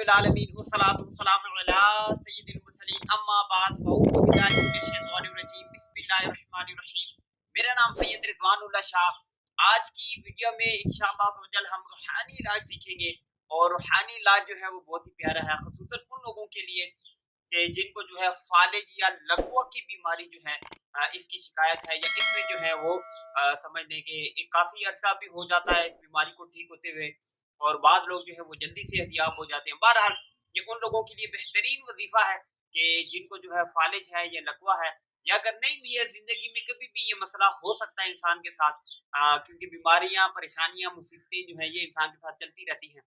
रब्बिल आलमीन वस्सलातु वस्सलामु अला सय्यिदिल मुरसलीन अम्मा बाद फ़अऊज़ु बिल्लाहि मिनश शैतानिर रजीम बिस्मिल्लाहिर रहमानिर रहीम। मेरा नाम सैयद रिज़वानुल्लाह शाह। आज की वीडियो में इंशाअल्लाह अज़्ज़ हम रूहानी इलाज सीखेंगे और रूहानी इलाज जो है वो बहुत ही प्यारा है, ख़ुसूसन उन लोगों के लिए कि जिनको जो है फालिज या लकवा की बीमारी जो है इसकी शिकायत है या इसमें जो है वो समझ लें कि काफ़ी अरसा भी हो जाता है इस बीमारी को ठीक होते हुए और बाद लोग जो है वो जल्दी सेहतयाब हो जाते हैं। बहरहाल ये उन लोगों के लिए बेहतरीन वजीफ़ा है कि जिनको जो है फालिज है या लकवा है या अगर नहीं भी है ज़िंदगी में कभी भी ये मसला हो सकता है इंसान के साथ क्योंकि बीमारियाँ, परेशानियाँ, मुसीबतें जो हैं ये इंसान के साथ चलती रहती हैं।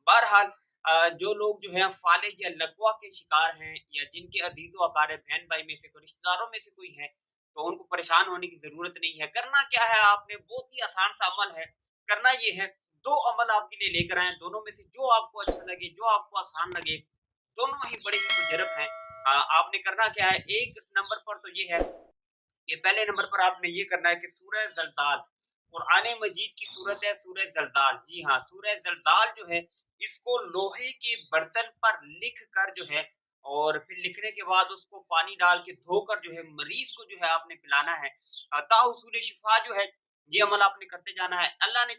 बहरहाल जो लोग जो है फालिज या लकवा के शिकार हैं या जिनके अजीज़ व अकारिब बहन-भाई में से कोई रिश्तेदारों में से कोई है, तो उनको परेशान होने की ज़रूरत नहीं है। करना क्या है आपने बहुत ही आसान सा अमल है। करना ये है 2 अमल आपके लिए लेकर आएँ, दोनों में से जो आपको अच्छा लगे, जो आपको आसान लगे, दोनों ही बड़े ही मुजर्रब हैं। आपने करना क्या है, 1 नंबर पर तो ये है ये पहले नंबर पर आपने ये करना है कि सूरह ज़लज़ाल, कुरान मजीद की सूरत है सूरह ज़लज़ाल। जी हाँ, सूरह ज़लज़ाल जो है इसको लोहे के बर्तन पर लिख कर जो है और फिर लिखने के बाद उसको पानी डाल के धोकर जो है मरीज़ को जो है आपने पिलाना है। ताहुसूल शिफ़ा जो है ये अमल आपने करते जाना है। अल्लाह ने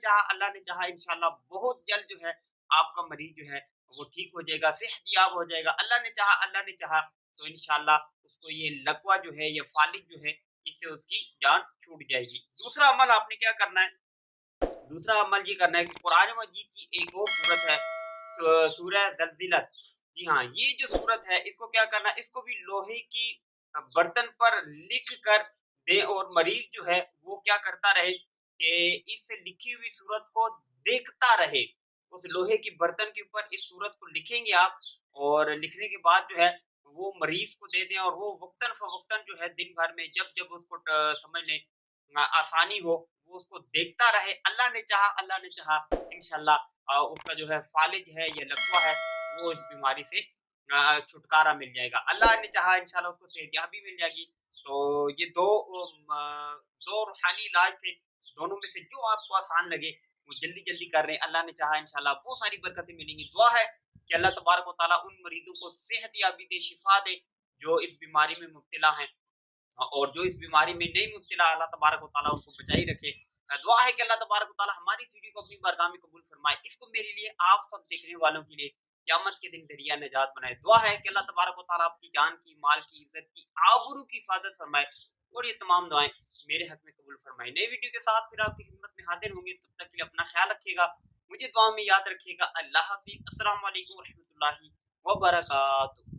चाहा इंशाअल्लाह बहुत जल्द जो है आपका मरीज़ जो है वो ठीक हो जाएगा, सेहतयाब हो जाएगा। अल्लाह ने चाहा तो इंशाअल्लाह उसको ये लकवा जो है, ये फालिज जो है इससे उसकी जान छूट जाएगी। दूसरा अमल आपने क्या करना है? दूसरा अमल ये करना है कि कुरान मजीद की एक और सूरत है सूरह ज़लज़िलत। जी हाँ, ये जो सूरत है इसको क्या करना है? इसको भी लोहे की बर्तन पर लिख कर दें और मरीज़ जो है वो क्या करता रहे कि इस लिखी हुई सूरत को देखता रहे। उस लोहे की बर्तन के ऊपर इस सूरत को लिखेंगे आप और लिखने के बाद जो है वो मरीज़ को दे दें और वो वक़्तन-फ़वक़्तन जो है दिन भर में जब-जब उसको समझ लें आसानी हो, वो उसको देखता रहे। अल्लाह ने चाहा इंशाअल्लाह उसका जो है फालिज है या लकवा है, वो इस बीमारी से छुटकारा मिल जाएगा। अल्लाह ने चाहा इंशाअल्लाह उसको सेहतयाबी मिल जाएगी। तो ये 2 रूहानी इलाज थे, दोनों में से जो आपको आसान लगे, वो जल्दी-जल्दी कर लें। अल्लाह ने चाहा इंशाअल्लाह बहुत सारी बरकतें मिलेंगी। दुआ है कि अल्लाह तबारक व तआला उन मरीज़ों को सेहतयाबी दे, शिफ़ा दे, जो इस बीमारी में मुब्तला हैं। और जो इस बीमारी में नहीं मुब्तला अल्लाह तबारक व तआला उनको बचाई रखे। दुआ है कि अल्लाह तबारक व तआला हमारी इस वीडियो को अपनी बारगाह में कबूल फरमाए। इसको मेरे लिए, आप सब देखने वालों के लिए क़यामत के दिन ज़रिया निजात बनाए। दुआ है कि अल्लाह तबारक व तआला आपकी जान की, माल की, इज़्ज़त की, आबरू की हिफ़ाज़त फरमाए और ये तमाम दुआएँ मेरे हक़ में कबूल फरमाए। नई वीडियो के साथ फिर आपकी खिदमत में हाज़िर होंगे, तब तक के लिए अपना ख़्याल रखिएगा। मुझे दुआ में याद रखिएगा। अल्लाह हाफ़िज़। अस्सलामु अलैकुम व रहमतुल्लाहि व बरकातुहू।